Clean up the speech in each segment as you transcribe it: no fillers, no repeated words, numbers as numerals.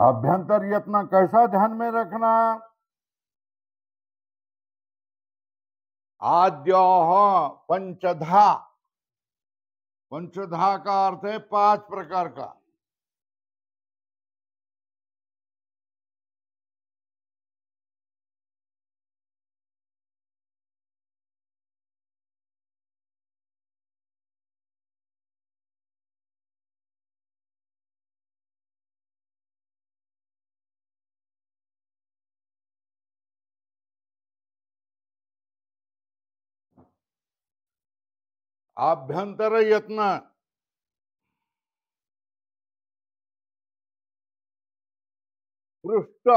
अभ्यंतर यत्न कैसा ध्यान में रखना? आद्यो पंचधा। पंचधा का अर्थ है 5 प्रकार का। आभ्यंतर यत्न, पृष्ठ,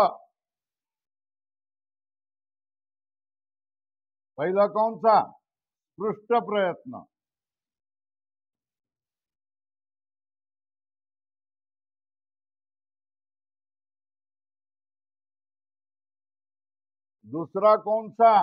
पहला कौन सा? पृष्ठ प्रयत्न। दूसरा कौन सा?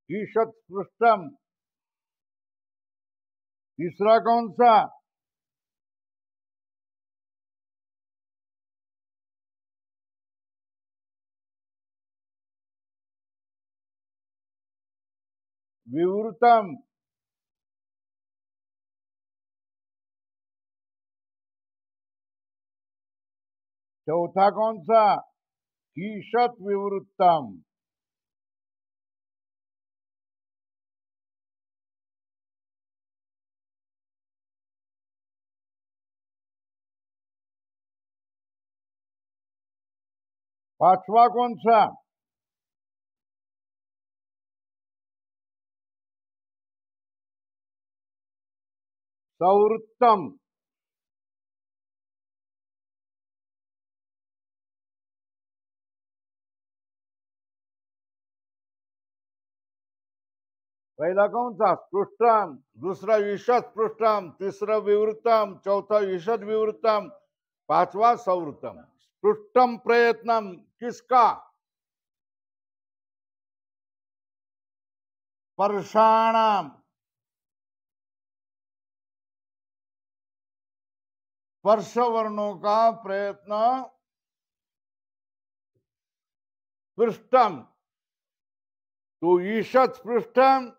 ईशत पृष्ठम। तीसरा कौन सा? विवृतम। चौथा कौन सा? ईशत विवृतम। पांचवा कौन सा? सवृत्तम। पहला कौन सा? स्पृष्टम। दूसरा ईशत स्पृष्टम। तीसरा विवृतम। चौथा ईशत विवृतम। पांचवा सवृत्तम। स्पृष्टम प्रयत्नम किसका? स्पर्शाणाम। स्पर्श वर्णों का प्रयत्न स्पृष्टम। तो ईशत स्पृष्टम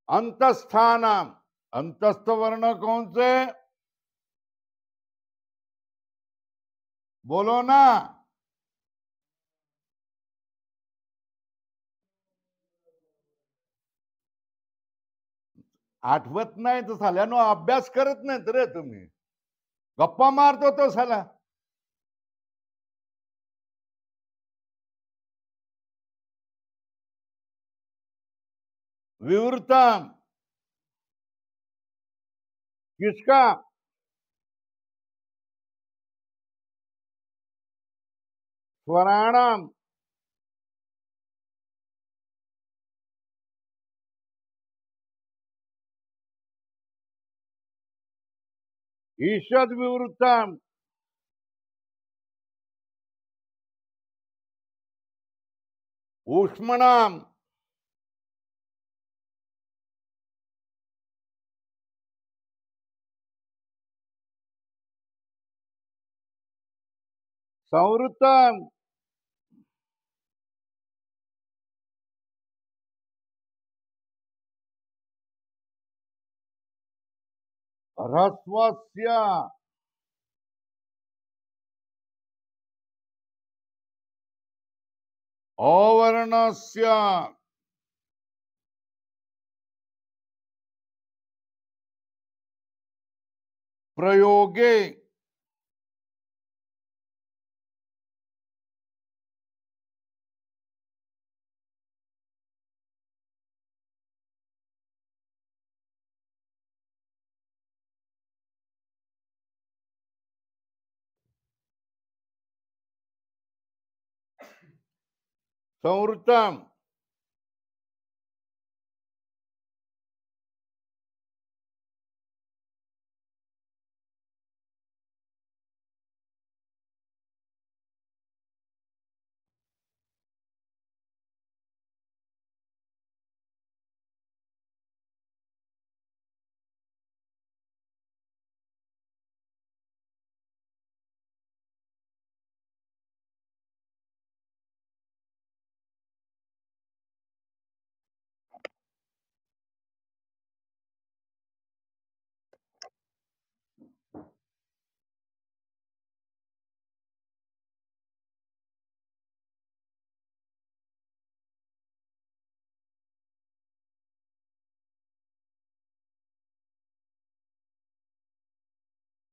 अंतस्थानम। अंतस्थ वर्ण कौन से? बोलो ना। आठवत नाही तर साल्यानो अभ्यास करत नाहीत रे तुम्ही. गप्पा मारतो तो साला. विवृतम किसका? स्वराणाम। ईषद विवृतम ऊष्मणाम। संवृतम ह्रस्वस्य। अवर्णस्य। प्रयोगे संवृत्तम,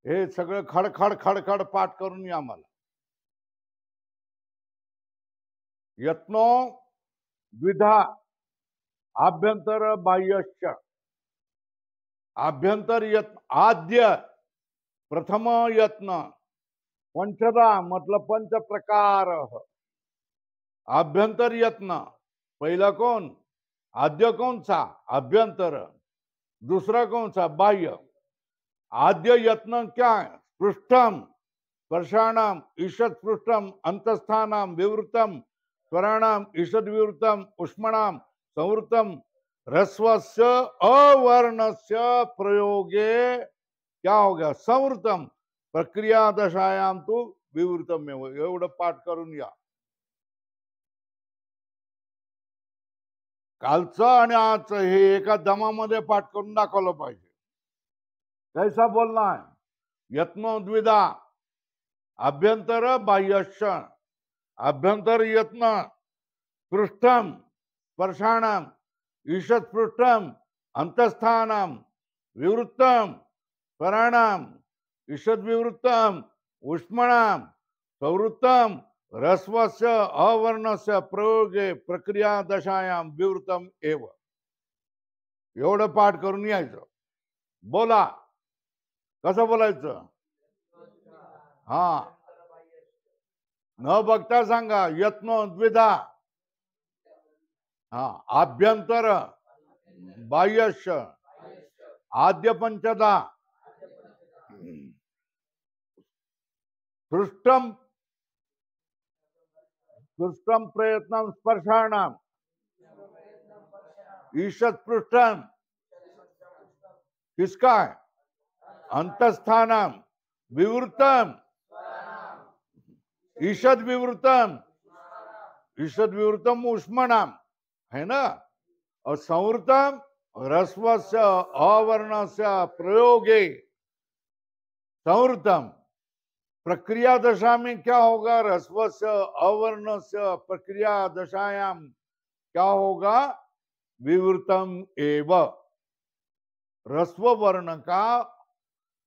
हे सगळं खडखड खडखड पाठ करून या मला. यत्नो द्विधा आभ्यंतर बाह्यश्च. आभ्यंतर यत्न आद्य प्रथम यत्न पंचदा मतलब पंच प्रकार. आभ्यंतर यत्न पहिला कौन? आद्य कौन सा? आभ्यंतर. दूसरा कौन सा? बाह्य. आद्य यत्न क्या है? पृष्ठम स्पर्शाणाम ईषद पृष्ठम अंतस्थानाम विवृतम स्वराणाम ईषद विवृतम उष्मणाम संवृतम रस्वस्य अवर्णस्य प्रयोगे क्या हो गया? संवृतम. प्रक्रिया दशायाम तो विवृतम. एवढं पाठ करून या. कालचं आणि आजचं हे एका दमामध्ये पाठ करून दाखवलं पाहिजे. कैसा बोलना है? यत्नो द्विधा आभ्यंतर बाह्यश्च. आभ्यंतर यत्न पृष्ठम स्पर्शाणाम ईषद पृष्ठम अंतस्थानाम विवृत्तम स्वराणाम ईषद विवृत्तम उष्मणाम संवृत्तम रस्वस्य अवर्णस्य प्रयोगे प्रक्रिया दशायाम विवृतम एव. एवढं पाठ करून यायचं. बोला कसं बोलायचं? हा, न बघता सांगा. यत्नो द्विधा हा आभ्यंतर बाह्यश्च आद्य पंचदा पृष्ठम पृष्ठम प्रयत्न स्पर्शाणाम ईषद पृष्ठम किसका है? अंतस्थानाम विवृतम ईषद विवृतम ईषद विवृतम उष्मणाम है ना. और संवृतम रस्वस्य अवर्णस्य प्रयोगे. संवृतम प्रक्रिया दशा में क्या होगा? रस्वस्य अवर्णस्य प्रक्रिया दशायाम क्या होगा? विवृतम एव. रस्व वर्ण का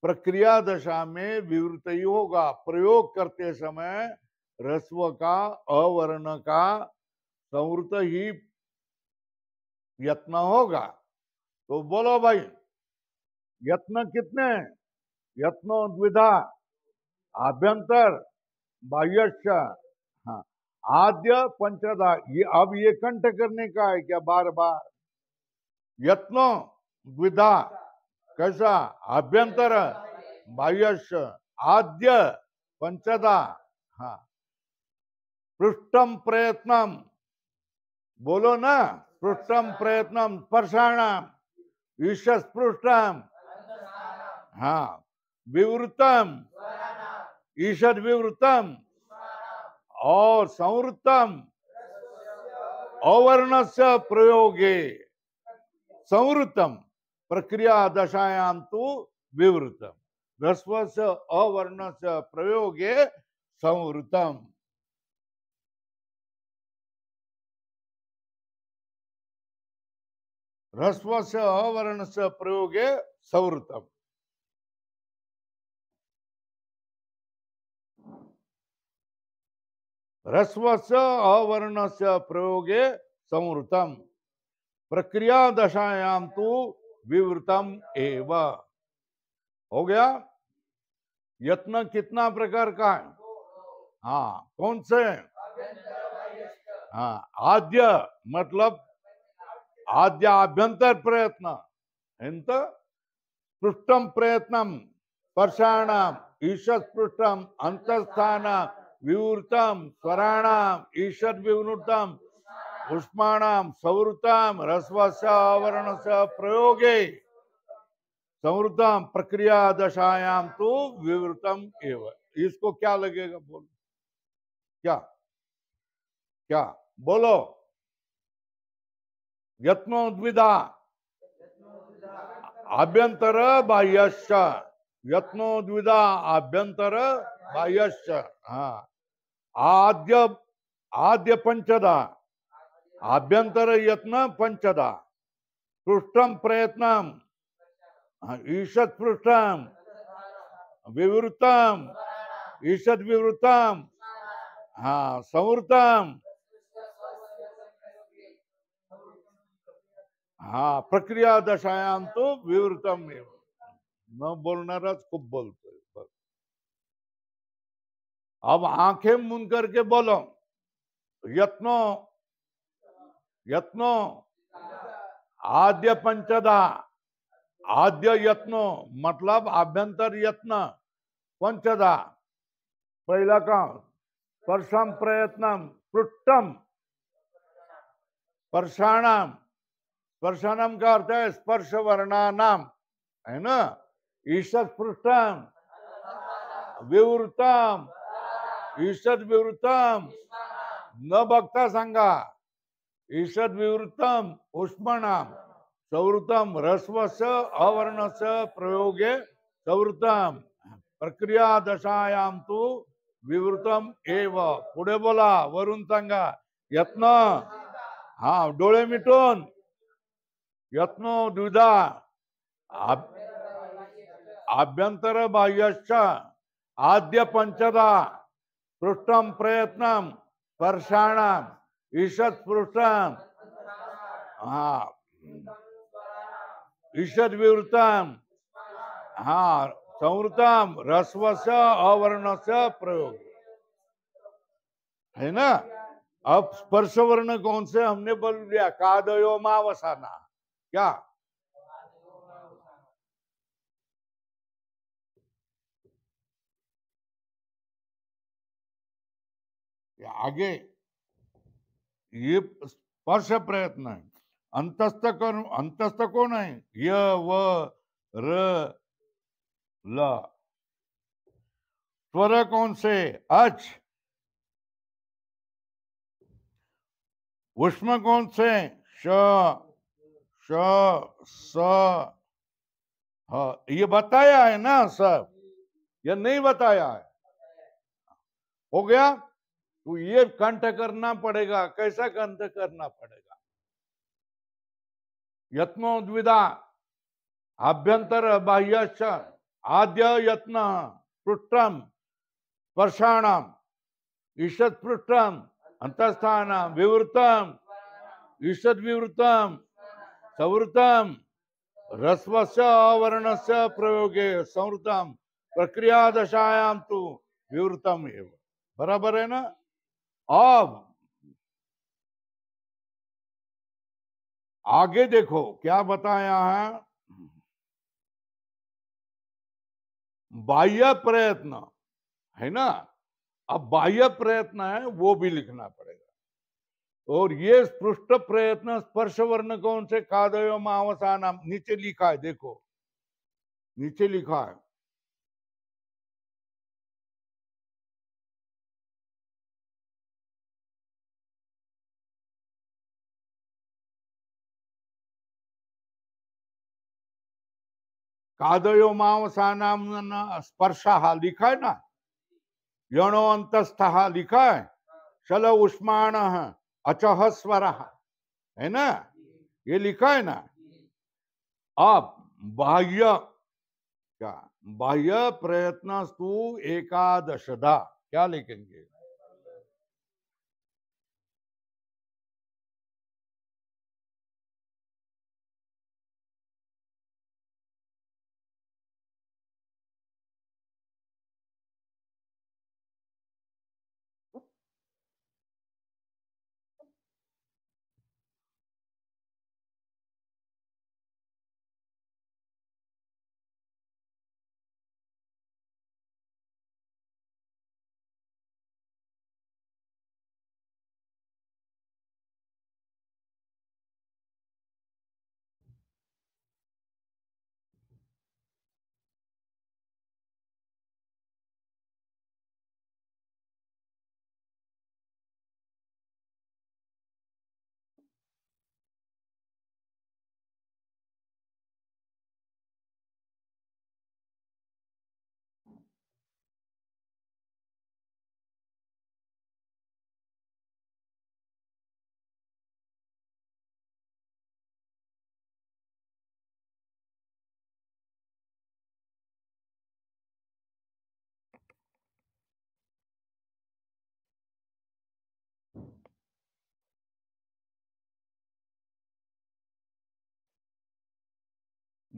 प्रक्रिया दशा में विवृत ही होगा. प्रयोग करते समय रस्व का अवर्ण का संवृत ही यत्न होगा. तो बोलो भाई, यत्न कितने? यत्नो द्विधा आभ्यंतर बाह्यश्च. हाँ, आद्य पंचदा. ये अब ये कंठ करने का है क्या? बार बार यत्नो द्विधा कैसा? आभ्यंतर बाह्यश्च आद्य पंचदा. हाँ, पृष्ठम प्रयत्नम. बोलो ना, पृष्ठम प्रयत्नम स्पर्शाणाम ईषद पृष्ठम हाँ विवृतम ईषद विवृतम और संवृतम अवर्णस्य प्रयोगे. संवृतम प्रक्रिया दशायाम तो विवृतम रस्वस्य अवर्णस्य प्रयोगे संवृतम. रस्वस्य अवर्णस्य प्रयोगे संवृतम. रस्वस्य अवर्णस्य प्रयोगे संवृतम प्रक्रिया दशायाम तो विवृतम एव. हो गया. यत्न कितना प्रकार का है? हाँ, कौन से? हाँ, आद्य मतलब आद्य आभ्यंतर प्रयत्न ಎಂತ पृष्ठम प्रयत्नम स्पर्शाणाम ईषद पृष्ठम अंतस्थान विवृतम स्वराणाम ईषद विवृतम उष्माणाम सवृतम रसवस्य आवरणस्य प्रयोगे संवृतम प्रक्रिया दशायाम तो विवृतम एव। इसको क्या लगेगा बोलो, क्या क्या बोलो। यत्नो द्विधा आभ्यंतर बाह्यश्च, यत्नो द्विधा आभ्यंतर बाह्यश्च। हाँ, आद्य आद्य पंचदा आभ्यंतर यत्न पंचदा पृष्ठम प्रयत्नम ईषद पृष्ठम विवृतम ईषद विवृतम हाँ संवृतम हाँ प्रक्रिया दशायाम तो विवृतम एव। न बोलणारच खूप बोलतोय बस। अब आंखें मूंद करके बोलो, यत्नो यत्नो आद्य पंचदा आद्य यत्नो मतलब आभ्यंतर यत्न पंचदा। पहिला का स्पर्शम प्रयत्नम पृष्ठम स्पर्शाणाम, स्पर्शानाम का अर्थ है स्पर्श वर्णानाम, है ना। ईषद पृष्ठम विवृतम ईषद विवृतम न बघता सांगा ईषद विवृतम उष्मणाम सवृतम रस्वस्य अवर्णस्य प्रयोगे सवृतम प्रक्रिया दशायाम तो विवृतम एव। पुढे बोला, वरून सांगा यत्न, हा डोळे मिटून, यत्नो द्विधा आभ्यंतर बाह्यश्च आद्य पंचदा पृष्ठम प्रयत्नम स्पर्शाणाम ईषद पृष्ठम हाँ ईषद विवृतम हाँ संवृतम रस्वस्य अवर्णस्य प्रयोग, है ना। अब स्पर्श वर्ण कौन से हमने बोल दिया, कादयो मावसाना, क्या आगे ये स्पर्श प्रयत्न है। अंतस्थ कौन, अंतस्थ कौन है, य व र ल। स्वर कौन से, अच। उष्म कौन से, श श स ह। ये बताया है ना सब, ये नहीं बताया है, हो गया। तो ये कंठ करना पड़ेगा, कैसा कंठ करना पड़ेगा, यत्नो द्विधा आभ्यंतर बाह्यश्च आद्य यत्न पृष्ठम स्पर्शाणाम ईषद पृष्ठम अंतस्थान विवृतम ईषद विवृतम सवृतम रस्वस्य अवर्णस्य प्रयोगे संवृतम प्रक्रिया दशायाम तो विवृतम एव। बराबर है ना। अब आगे देखो क्या बताया है, बाह्य प्रयत्न, है ना। अब बाह्य प्रयत्न है वो भी लिखना पड़ेगा। और ये पृष्ठ प्रयत्न स्पर्श वर्ण कौन से, कादयो मावसाना, नीचे लिखा है, देखो नीचे लिखा है। कादयो मावसानाम स्पर्श लिखा है ना, यणो अंतस्थ लिखा है, शल उष्माण अचह स्वर, है ना, ये लिखा है ना। अब बाह्य, क्या बाह्य प्रयत्नस्तु एकादशदा, क्या लिखेंगे,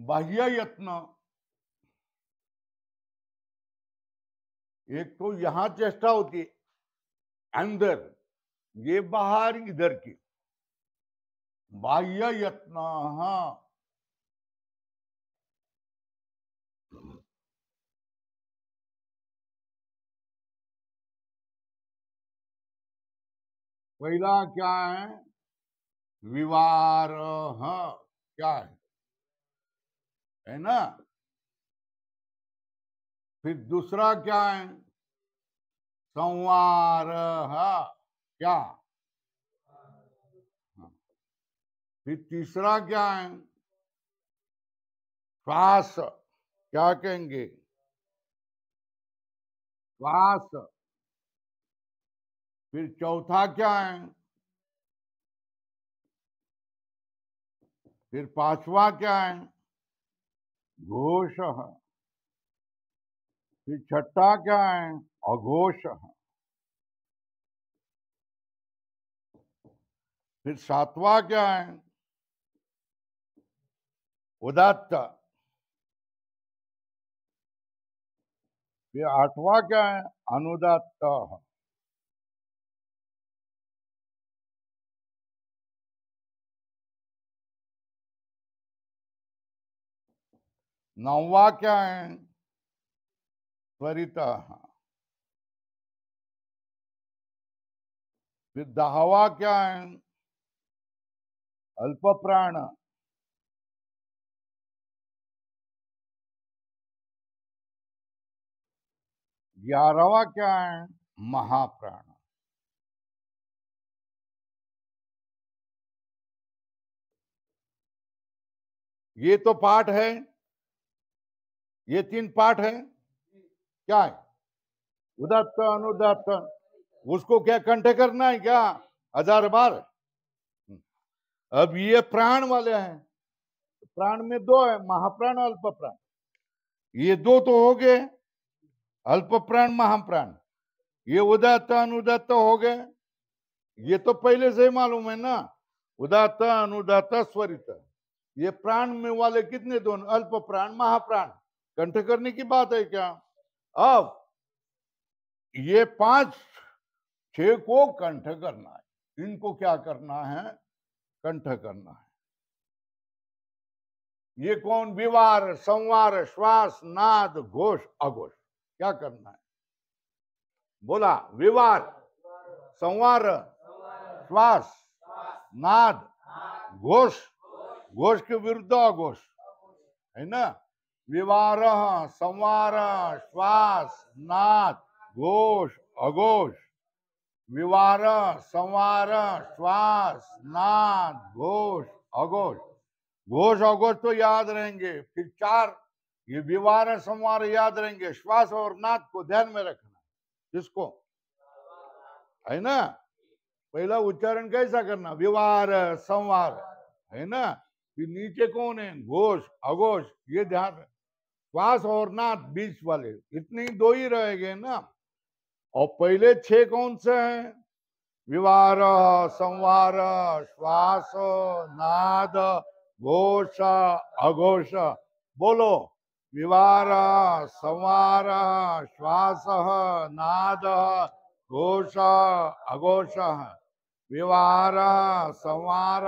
बाह्य यत्न, एक तो यहां चेष्टा होती है अंदर, ये बाहर इधर की। बाह्य यत्न, हाँ, पहला क्या है? विवार, हाँ, क्या है ना? फिर दूसरा क्या है? संवार, हाँ, क्या? हाँ। फिर तीसरा क्या है? श्वास, क्या कहेंगे? श्वास। फिर चौथा क्या है? फिर पांचवा क्या है? घोष। फिर छठा क्या है? अघोष। फिर सातवां क्या है? उदात्त। फिर आठवां क्या है? अनुदात्त। नौवा क्या है? त्वरित। फिर 10वां क्या है? अल्प प्राण। 11वां क्या है? महाप्राण। ये तो पाठ है, ये 3 पाठ है। क्या है? उदात्त, अनुदात्त। उसको क्या कंठ करना है क्या 1000 बार? अब ये प्राण वाले हैं, प्राण में 2 है, महाप्राण और अल्प प्राण। ये 2 तो हो गए, अल्प प्राण महाप्राण। ये उदात्त अनुदात्त हो गए, ये तो पहले से ही मालूम है ना। उदात्त अनुदात्त स्वरित, ये प्राण में वाले कितने? 2, अल्प प्राण महाप्राण। कंठ करने की बात है क्या? अब ये 5 6 को कंठ करना है, इनको क्या करना है? कंठ करना है। ये कौन? विवार, संवार, श्वास, नाद, घोष, अघोष। क्या करना है? बोला, विवार, संवार, श्वास, नाद, घोष। घोष के विरुद्ध अघोष है ना। विवार, संवार, श्वास, नाद, घोष, अघोष। विवार, संवार, श्वास, नाद, घोष, अघोष। घोष अघोष तो याद रहेंगे। फिर 4 ये विवार संवार याद रहेंगे। श्वास और नाद को ध्यान में रखना। इसको है ना, पहला उच्चारण कैसा करना? विवार, संवार, है ना। फिर नीचे कौन है? घोष, अघोष, ये ध्यान। श्वास और नाद बीच वाले, इतने ही 2 ही रहेंगे ना। और पहले 6 कौन से हैं? विवार, संवार, श्वास, नाद, घोष, अघोष। बोलो, विवार, संवार, श्वास, नाद, घोष, अघोष। विवार, संवार,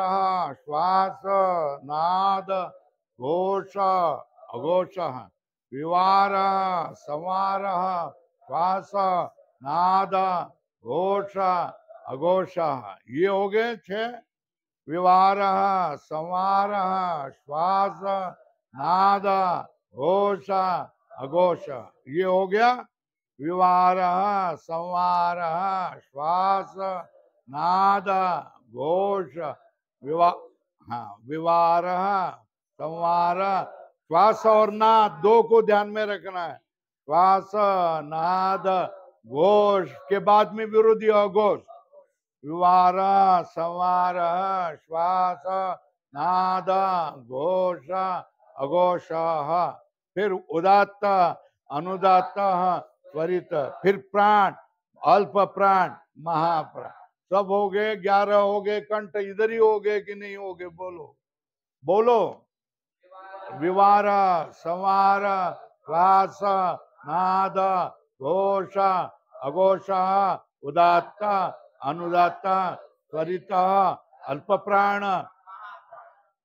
श्वास, नाद, घोष, अघोष। विवार, संवार, श्वास, नाद, घोष, अघोष। ये हो गए 6। विवार, संवार, श्वास, नाद, घोष, अघोष। ये हो गया विवार, संवार, श्वास, नाद, घोष। विवार, संवार, श्वास और नाद 2 को ध्यान में रखना है। श्वास, नाद, घोष के बाद में विरोधी अघोष। विवार, संवार, श्वास, नाद, घोष, अघोष। फिर उदात्त, अनुदात्त, त्वरित। फिर प्राण, अल्प प्राण, महाप्राण। सब हो गए, 11 हो गए। कंठ इधर ही हो गए कि नहीं हो गए? बोलो बोलो। विवार संवार श्वास नाद घोष अघोष उदात्त अनुदात्त त्वरित अल्प प्राण।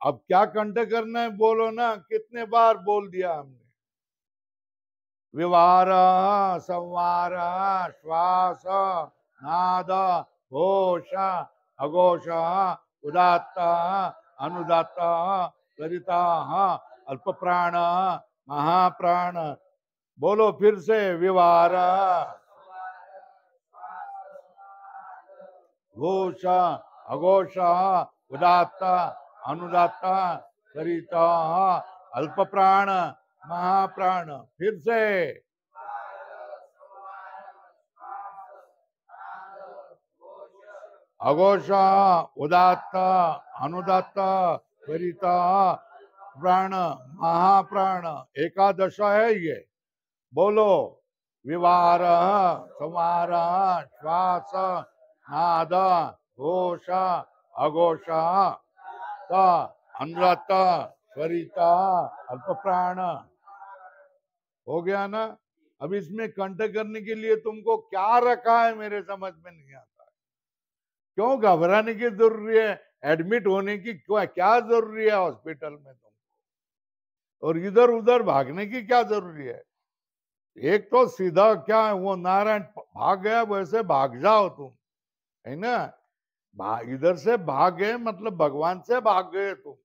अब क्या कंठ करना है, बोलो ना, कितने बार बोल दिया हमने। विवार संवार श्वास नाद घोष अघोष उदात्त अनुदात्त त्वरित अल्प प्राण महाप्राण। बोलो फिर से, विवार घोष अघोष उदात्त अनुदात्त त्वरित अल्प प्राण महाप्राण। फिर से, अघोष उदात्त अनुदात्त त्वरित प्राण महाप्राण। एकादश है ये। बोलो, विवार संवार श्वास नाद घोष अघोष अनुदात्त त्वरित अल्प प्राण। हो गया ना। अब इसमें कंठ करने के लिए तुमको क्या रखा है, मेरे समझ में नहीं आता। क्यों घबराने की जरूरी है? एडमिट होने की क्या जरूरी है हॉस्पिटल में तुमको? और इधर उधर भागने की क्या जरूरी है? एक तो सीधा क्या है, वो नारायण भाग गया वैसे भाग जाओ तुम, है ना। इधर से भाग गए मतलब भगवान से भाग गए तुम।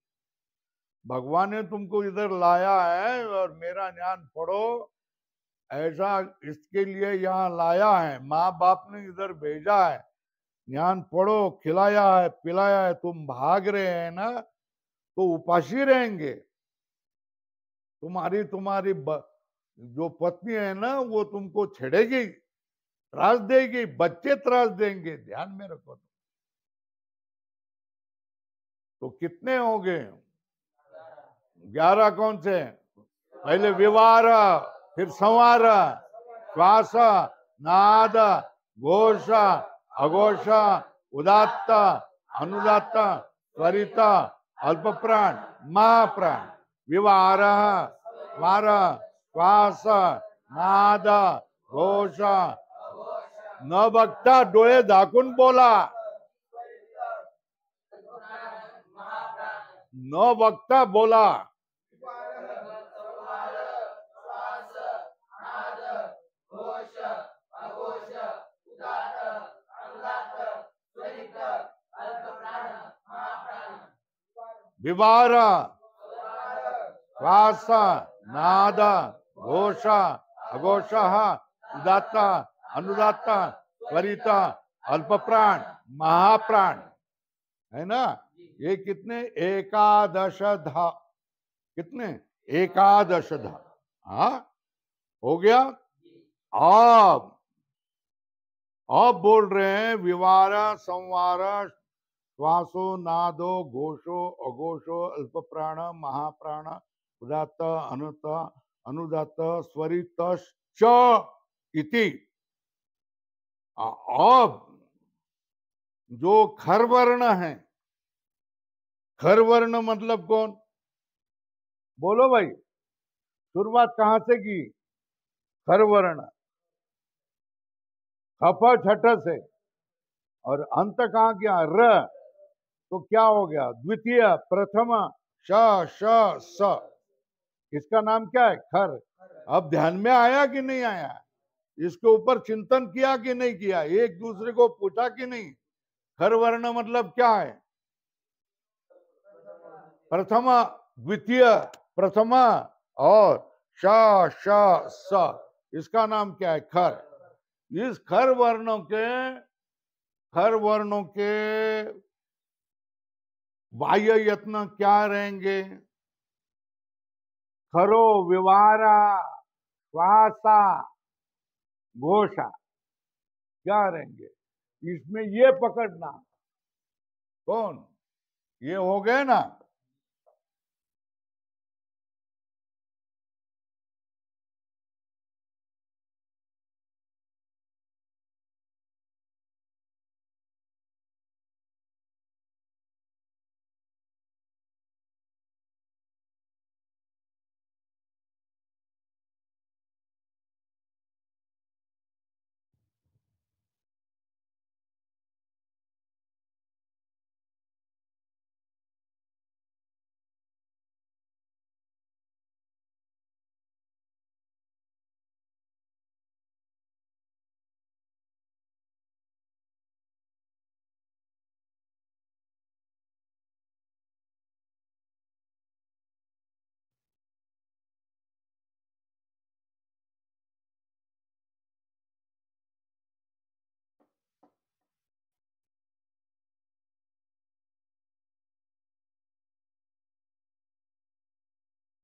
भगवान ने तुमको इधर लाया है और मेरा ज्ञान पढ़ो, ऐसा इसके लिए यहाँ लाया है। माँ बाप ने इधर भेजा है, ज्ञान पढ़ो, खिलाया है पिलाया है। तुम भाग रहे हैं ना, तो उपासी रहेंगे। तुम्हारी तुम्हारी जो पत्नी है ना, वो तुमको छेड़ेगी, त्रास देगी, बच्चे त्रास देंगे। ध्यान में रखो। तो कितने हो गए? 11 कौन से? पहले विवार, फिर संवार, श्वास नाद घोष अघोष उदात्त अनुदात्त त्वरित अल्प प्राण महाप्राण। विवार वार श्वास नाद घोष। न बघता डोळे झाकून बोला, न बघता बोला। विवार श्वास नाद घोष अघोष उदात्त अनुदात्त त्वरित अल्प प्राण महाप्राण, है ना। ये कितने? एकादश धा। कितने? एकादश धा। हाँ, हो गया। अब बोल रहे हैं विवार संवार श्वासो नादो घोषो अघोषो अल्प प्राण महाप्राण उदात्त अनुदात्त स्वरित इति। अब जो खर वर्ण है, खर वर्ण मतलब कौन? बोलो भाई, शुरुआत कहां से की? खर वर्ण खफ छठ से, और अंत कहां गया? र। तो क्या हो गया? द्वितीय प्रथम श श स। इसका नाम क्या है? खर। अब ध्यान में आया कि नहीं आया? इसके ऊपर चिंतन किया कि नहीं किया? एक दूसरे को पूछा कि नहीं? खर वर्ण मतलब क्या है? प्रथम, द्वितीय, प्रथम और श श स। इसका नाम क्या है? खर। इस खर वर्णों के बाह्य यत्न क्या रहेंगे? खरो विवारा श्वासा घोषा क्या रहेंगे? इसमें ये पकड़ना। कौन? ये हो गए ना।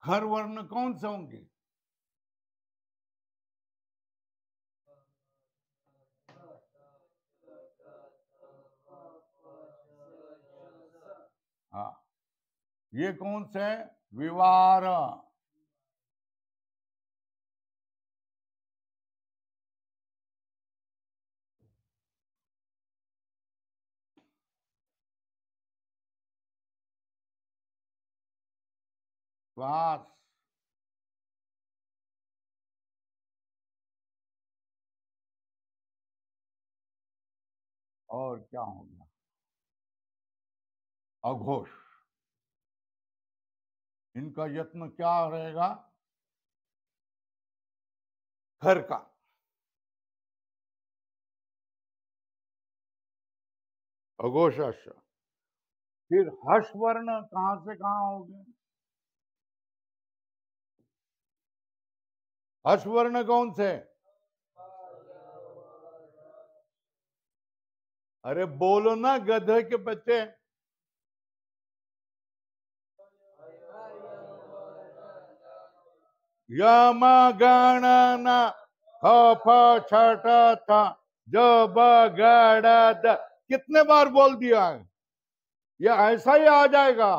खर वर्ण कौन से होंगे? हाँ, ये कौन से है? विवार। श्वास। और क्या हो गया? अघोष। इनका यत्न क्या रहेगा? खर का। अघोषाश। फिर हर्ष वर्ण कहां से कहां हो गए? हर्ष वर्ण कौन से? अरे बोलो ना गधे के बच्चे। यम गणना ख फ छठ था ज ब गड़ द। कितने बार बोल दिया है? ये ऐसा ही आ जाएगा।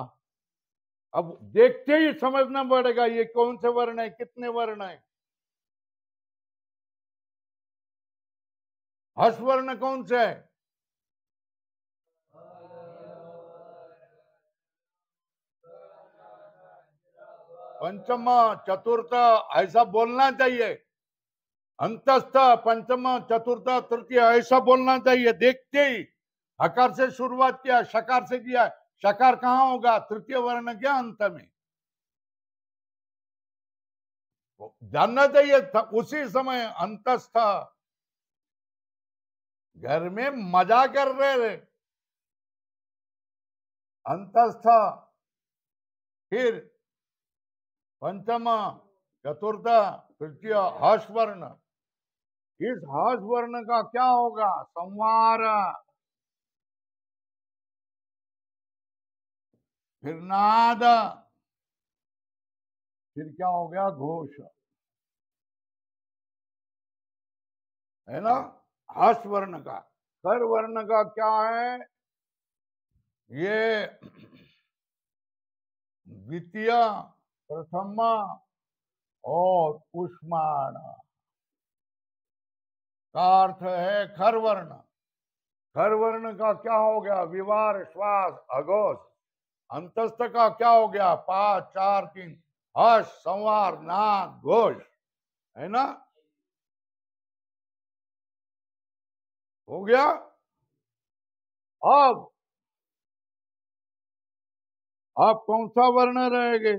अब देखते ही समझना पड़ेगा ये कौन से वर्ण है, कितने वर्ण है। हर्ष वर्ण कौन से है? पंचम चतुर्थ ऐसा बोलना चाहिए। अंतस्थ पंचम चतुर्थ तृतीय ऐसा बोलना चाहिए। देखते ही हकार से शुरुआत किया, शकार से किया। शकार कहाँ होगा? तृतीय वर्ण के अंत में। जानना चाहिए था उसी समय। अंतस्थ। घर में मजा कर रहे थे। अंतस्थ। फिर पंचम चतुर्थ तृतीय हर्ष वर्ण। इस हर्ष वर्ण का क्या होगा? संवार। फिर नाद। फिर क्या हो गया? घोष। है ना? हर्ष वर्ण का। कर वर्ण का क्या है? ये द्वितीय, प्रथम और उष्माण का अर्थ है खर वर्ण। खर वर्ण का क्या हो गया? विवार, श्वास, अघोष। अंतस्थ का क्या हो गया? 5 4 3 हर्ष, संवार, नाद, घोष। है ना? हो गया। अब आप कौन सा वर्ण रहेंगे?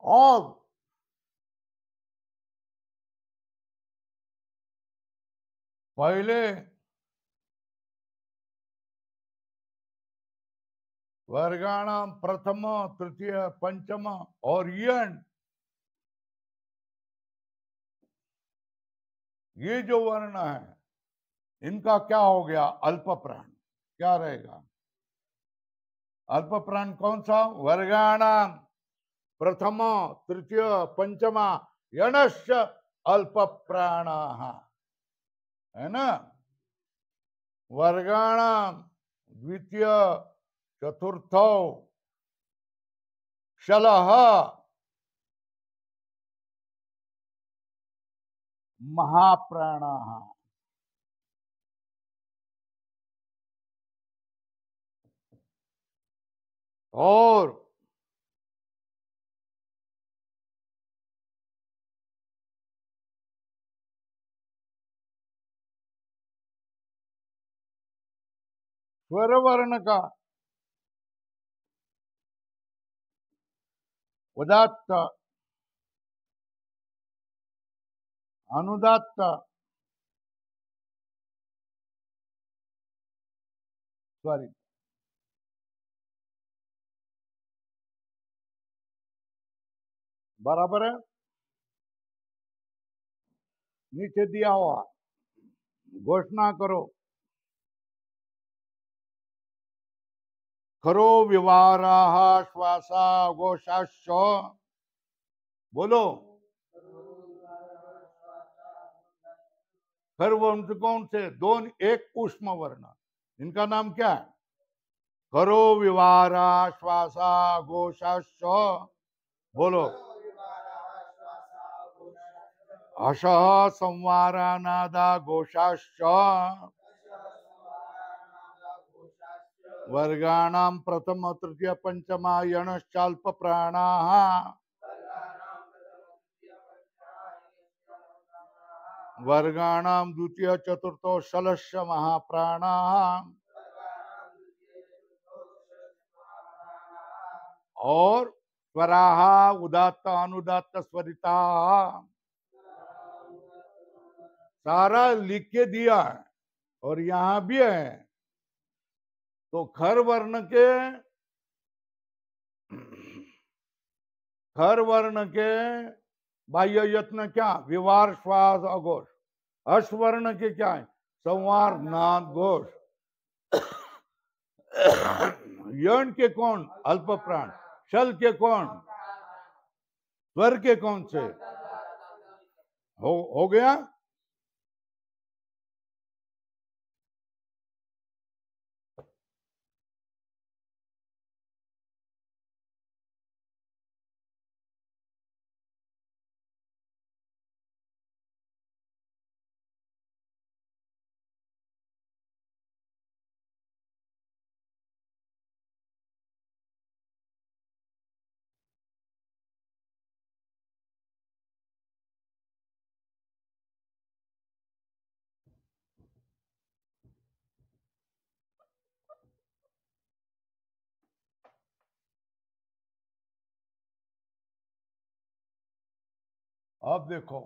और पहले वर्गाणाम प्रथम, तृतीय, पंचम और यण। ये जो वर्ण है इनका क्या हो गया? अल्प प्राण। क्या रहेगा? अल्प प्राण कौन सा? वर्गाणाम प्रथम, तृतीय, पंचमा यणश्च अल्प प्राण। है ना? वर्गाणाम द्वितीय, चतुर्थ शलह महाप्राण। और स्वर वर्ण का उदात्त, अनुदात्त, स्वरित। बराबर है। नीचे दिया हुआ घोषणा करो। खरो विवाराः श्वासा घोषाश्च। बोलो। खर वर्ण कौन से? दोन एक ऊष्म वर्ण, इनका नाम क्या है? खरो विवारा श्वासा घोषाश्च। बोलो। हषः संवारा नादा घोषाश्च। वर्गाणां प्रथम तृतीय पंचमा यणश्चाल्प प्राणाः। वर्गाणां द्वितीय चतुर्थो षलश्च महाप्राणाः। और स्वराः उदात्त अनुदात्त स्वरिता। सारा लिख के दिया है और यहां भी है। तो खर वर्ण के बाह्य यत्न क्या? विवार श्वास अघोष। अश्वर्ण के क्या है? संवार नाद घोष। यण के कौन? अल्प प्राण। शल के कौन? स्वर के कौन से? हो गया। अब देखो,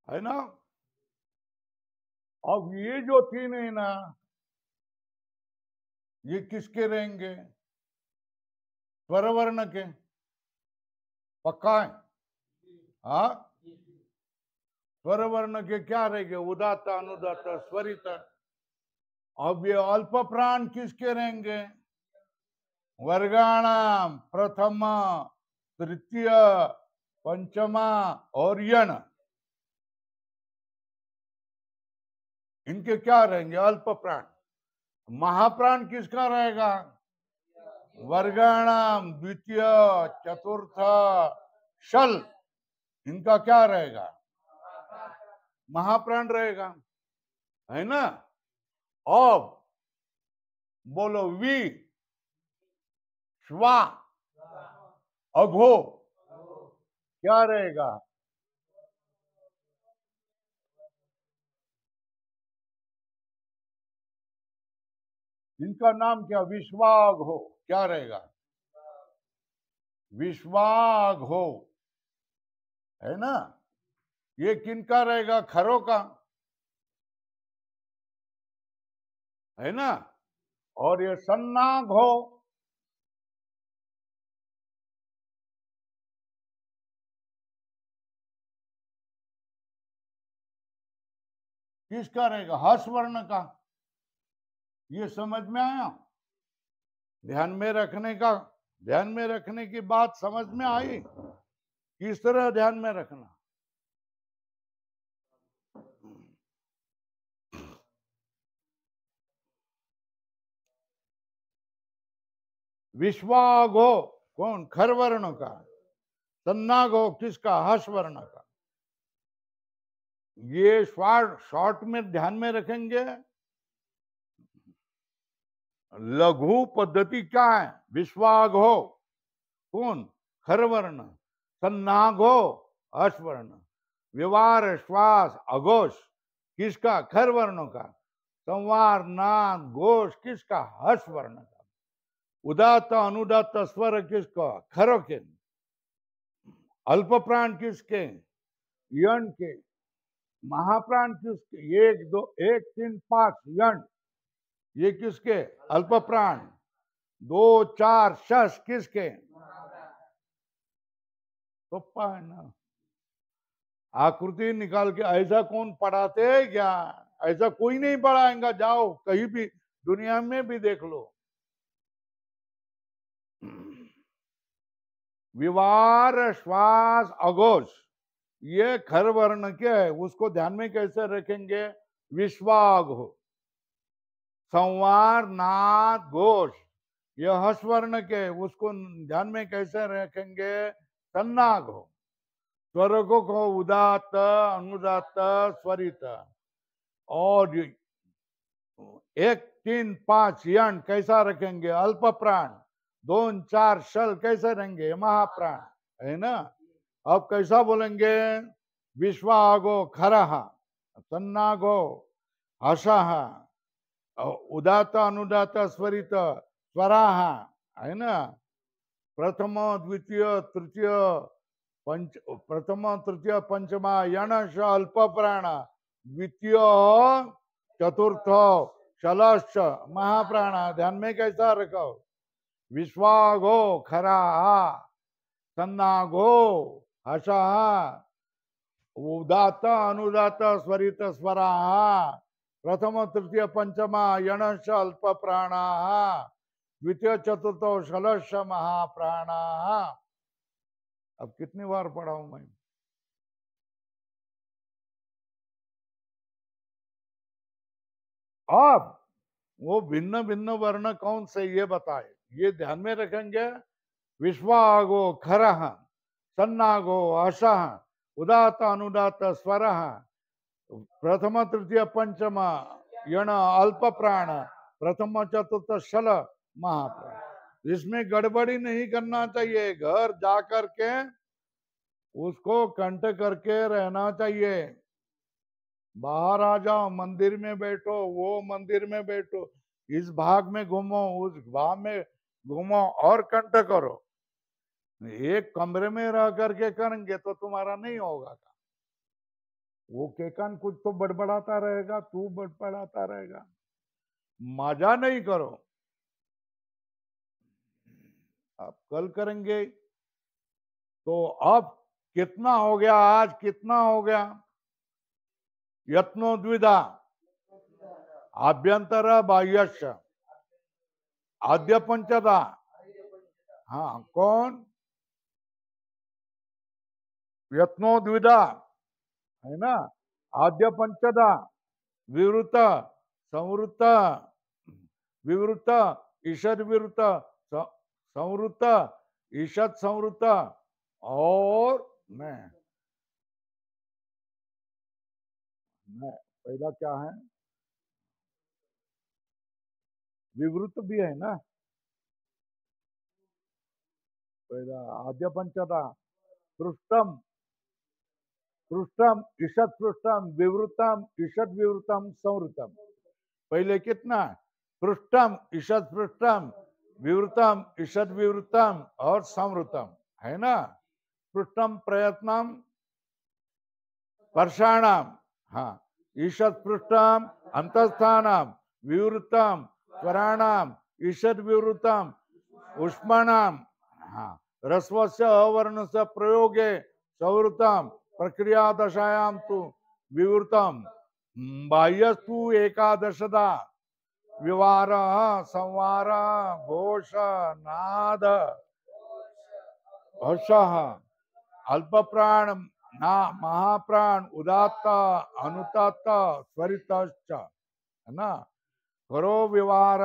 है ना? अब ये जो तीन है ना, ये किसके रहेंगे? स्वर वर्ण के। पक्का है? हाँ। स्वर वर्ण के क्या रहेंगे? उदात्त अनुदात्त स्वरित। अब ये अल्प प्राण किसके रहेंगे? वर्गाणाम प्रथम तृतीय पंचमा और यण, इनके क्या रहेंगे? अल्प प्राण। महाप्राण किसका रहेगा? वर्गाणाम द्वितीय चतुर्थ शल, इनका क्या रहेगा? महाप्राण रहेगा, है ना? अब बोलो वी श्वा अघो क्या रहेगा? इनका नाम क्या? विश्वाघो। क्या रहेगा? विश्वाघो, है ना? ये किनका रहेगा? खरों का, है ना? और ये सन्नाघो, किसका रहेगा? हर्ष वर्ण का। ये समझ में आया? ध्यान में रखने का, ध्यान में रखने की बात समझ में आई? किस तरह ध्यान में रखना? विश्वाघो कौन? खर वर्ण का। सन्नाघो किसका? हर्ष वर्ण का। ये शॉर्ट में ध्यान में रखेंगे। लघु पद्धति क्या है? विश्वाघो कौन? खर वर्ण। सन्नाघो हर्ष वर्ण। व्यवहार श्वास अघोष किसका? खर वर्णों का। संवार नाद घोष किसका? हर्ष वर्ण का। उदात्त अनुदात्त स्वर किसका? खरों के। अल्प प्राण किसके? यण के। महाप्राण किसके? 1 2 1 3 5 यण, ये किसके? अल्प प्राण। 2 4 शस किसके? तो है ना। आकृति निकाल के ऐसा कौन पढ़ाते है क्या? ऐसा कोई नहीं पढ़ाएगा। जाओ कहीं भी दुनिया में भी देख लो। विवार श्वास अघोष ये खर वर्ण के है, उसको ध्यान में कैसे रखेंगे? विश्वाघ हो। संवार नाद घोष ये हर्ष वर्ण के, उसको ध्यान में कैसे रखेंगे? सन्नाघ हो। स्वरकों को उदात्त अनुदात्त स्वरित। और 1 3 5 यण कैसा रखेंगे? अल्प प्राण। 2 4 शल कैसे रहेंगे? महाप्राण, है ना। अब कैसा बोलेंगे? विश्वागो खरह, सन्नागो हर्षः, उदात्त अनुदात्त स्वरित स्वराः, है ना। प्रथम द्वितीय तृतीय प्रथम तृतीय पंचमा यणश अल्प प्राण। द्वितीय चतुर्थ शलश्च महाप्राण। ध्यान में कैसा रखो? विश्वाघो खरा, सन्नाघो हर्षः, उदात्त अनुदात्त स्वरित स्वराः। प्रथम तृतीय पंचमा यणश अल्प प्राणाः। द्वितीय चतुर्थ शलश महाप्राणाः। अब कितनी बार पढ़ाऊं मैं? अब वो भिन्न भिन्न वर्ण कौन से ये बताए, ये ध्यान में रखेंगे। विश्वागो खरः, सन्नागो हर्षः, उदात्त अनुदात्त स्वरः, प्रथम तृतीय पंचम यण अल्प प्राण, प्रथम चतुर्थ शल महाप्राण। इसमें गड़बड़ी नहीं करना चाहिए। घर जाकर के उसको कंठ करके रहना चाहिए। बाहर आ जाओ, मंदिर में बैठो, वो मंदिर में बैठो, इस भाग में घूमो, उस भाग में घूमो और कंठ करो। एक कमरे में रह करके करेंगे तो तुम्हारा नहीं होगा। वो केकान कुछ तो बड़बड़ाता रहेगा, तू बड़बड़ाता रहेगा, मजा नहीं करो। अब कल करेंगे। तो अब कितना हो गया? आज कितना हो गया? यत्नो द्विधा आभ्यंतर बाह्यश्च आद्य पंचदा। हाँ, कौन? यत्नो द्विधा, है ना। आद्य पंचदा विवृत संवृत विवृत ईषद विवृत संवृत ईषद संवृत और मैं पहला क्या है? विवृत भी है ना। पहला आद्य पंचदा पृष्ठम पृष्ठम ईषद पृष्ठम विवृतम ईषद विवृतम संवृतम। पहले कितना? पृष्ठम ईषद पृष्ठम विवृतम ईषद विवृतम और संवृतम, है ना। पृष्ठम प्रयत्नम वर्षाणाम, हाँ। ईषद पृष्ठम अंतस्थानम विवृतम स्वराणाम ईषद विवृतम उष्माणाम, हाँ। रस्वस्य अवर्ण से प्रयोगे संवृतम प्रक्रिया दशायाम तु विवृतम बाह्यस्तु एकादशदा विवार संवार घोष नाद हर्ष अल्प प्राण ना महाप्राण उदात्त अनुदात्त स्वरित है ना। खरो विवार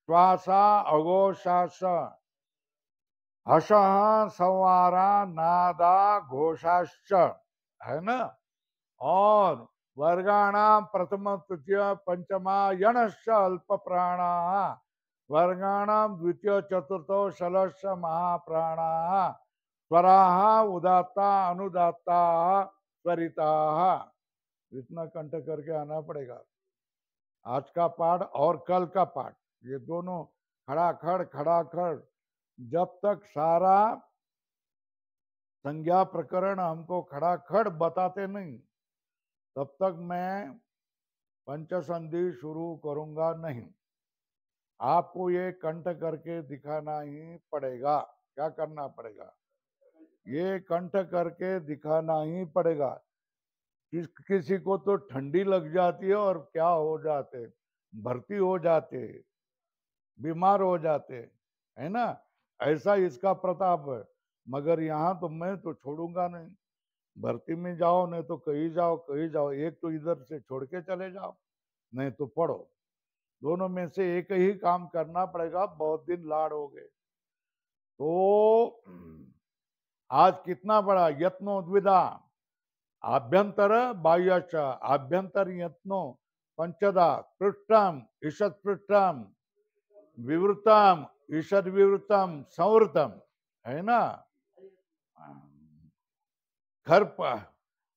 श्वासा अघोषास हर्ष संवारा नादा घोषाश्च, है ना। और वर्गाणाम प्रथम तृतीय पंचमा यणश्च अल्प प्राणा वर्गाणाम द्वितीय चतुर्थो षलश्च महाप्राणा स्वराः उदात्ता अनुदात्ता स्वरिता। इतना कंठ करके आना पड़ेगा। आज का पाठ और कल का पाठ ये दोनों खड़ा खड़ जब तक सारा संज्ञा प्रकरण हमको खड़ा खड़ बताते नहीं तब तक मैं पंचसंधि शुरू करूंगा नहीं। आपको ये कंठ करके दिखाना ही पड़ेगा। क्या करना पड़ेगा? ये कंठ करके दिखाना ही पड़ेगा। किसी को तो ठंडी लग जाती है और क्या हो जाते, भर्ती हो जाते, बीमार हो जाते, है ना। ऐसा इसका प्रताप है। मगर यहाँ तो मैं तो छोड़ूंगा नहीं। भर्ती में जाओ नहीं तो कहीं जाओ, एक तो इधर से छोड़ के चले जाओ नहीं तो पढ़ो। दोनों में से एक ही काम करना पड़ेगा। बहुत दिन लाड़ हो गए। तो आज कितना बड़ा यत्नो द्विधा आभ्यंतर बाह्यच आभ्यंतर यत्नो पंचदा पृष्ठम ईषद पृष्ठम विवृतम ईषद विवृतम संवृतम, है ना। घर पर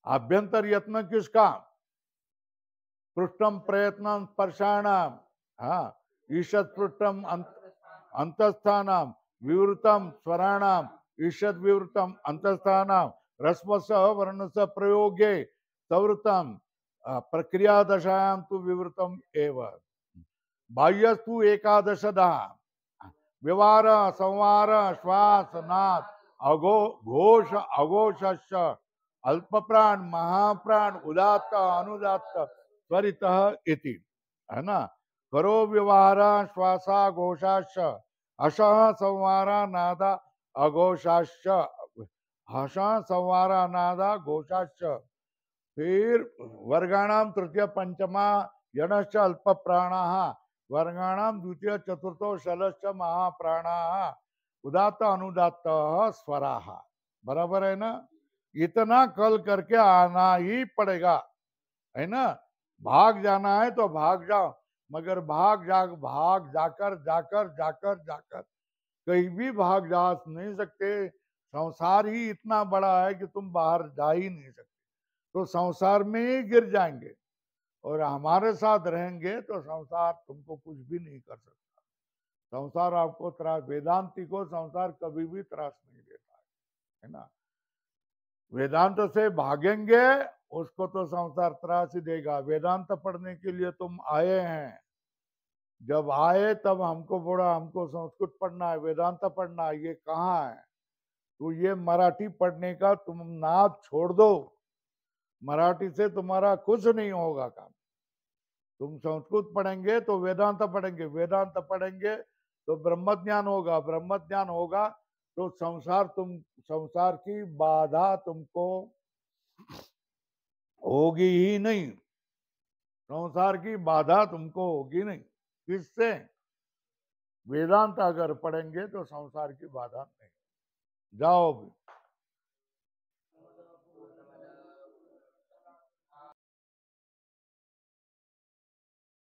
आभ्यंतर यत्न किसका? पृष्ठम प्रयत्न स्पर्शाणाम, हाँ, ईषद पृष्ठम अंतस्थानाम विवृतम स्वराणाम ईषद विवृतम अंतस्थानाम रस्वस वर्णस प्रयोगे संवृतम प्रक्रिया दशायां तु विवृतम एव बाह्यस्तु एकादशदा विवार संवार श्वास नाद घोष अघोष अल्प प्राण महाप्राण उदात्त अनुदात्त त्वरित इति, है ना। करो व्यवहार श्वासा घोषाश्च हर्ष संवारा नादा अघोषाश्च हर्ष संवारा नादा घोषाश्च। फिर वर्गाणाम तृतीय पंचमा यणश्च अल्प प्राणा वर्गाणाम द्वितीय चतुर्थो षलश्च महाप्राणा उदात्त अनुदात्त स्वराः। बराबर है ना। इतना कल करके आना ही पड़ेगा, है ना। भाग जाना है तो भाग जाओ, मगर भाग जाकर कहीं भी भाग जा नहीं सकते। संसार ही इतना बड़ा है कि तुम बाहर जा ही नहीं सकते। तो संसार में ही गिर जाएंगे और हमारे साथ रहेंगे तो संसार तुमको कुछ भी नहीं कर सकता। संसार आपको त्रास, वेदांती को संसार कभी भी त्रास नहीं देता है ना। वेदांत से भागेंगे उसको तो संसार त्रास ही देगा। वेदांत पढ़ने के लिए तुम आए हैं, जब आए तब हमको बोला हमको संस्कृत पढ़ना है, वेदांत पढ़ना है, ये कहाँ है? तो ये मराठी पढ़ने का तुम नाद छोड़ दो। मराठी से तुम्हारा कुछ नहीं होगा काम। तुम संस्कृत पढ़ेंगे तो वेदांत पढ़ेंगे, वेदांत पढ़ेंगे तो ब्रह्म ज्ञान होगा, ब्रह्म ज्ञान होगा तो संसार की बाधा तुमको होगी ही नहीं। संसार की बाधा तुमको होगी नहीं। किससे? वेदांत अगर पढ़ेंगे तो संसार की बाधा नहीं। जाओ भी।